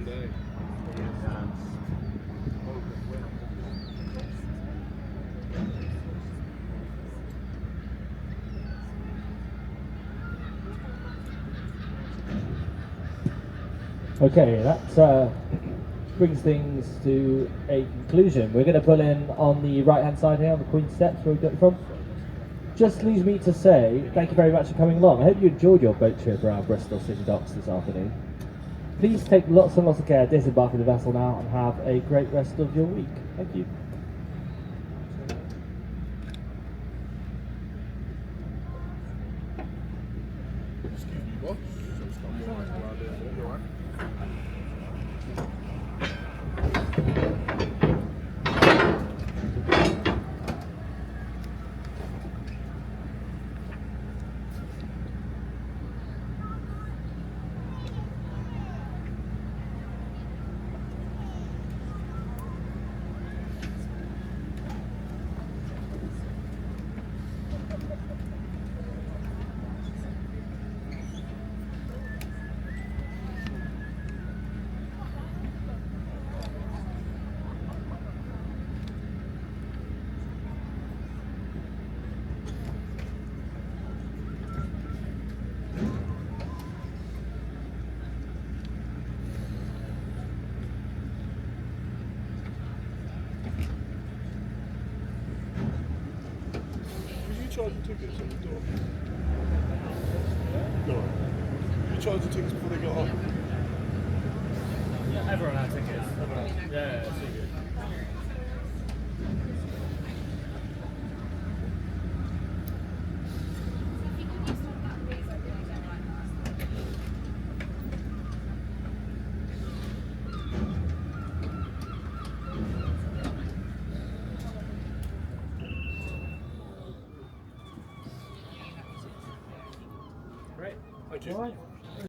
day. Okay, that brings things to a conclusion. We're going to pull in on the right-hand side here on the Queen's Steps where we got from. Just leaves me to say thank you very much for coming along. I hope you enjoyed your boat trip around Bristol City Docks this afternoon. Please take lots and lots of care disembarking the vessel now and have a great rest of your week. Thank you. Excuse me, boss. Charge the tickets at the door? No. You charge the tickets before they get off? Yeah, everyone had tickets. Yeah, it's all good. Thank you. All right.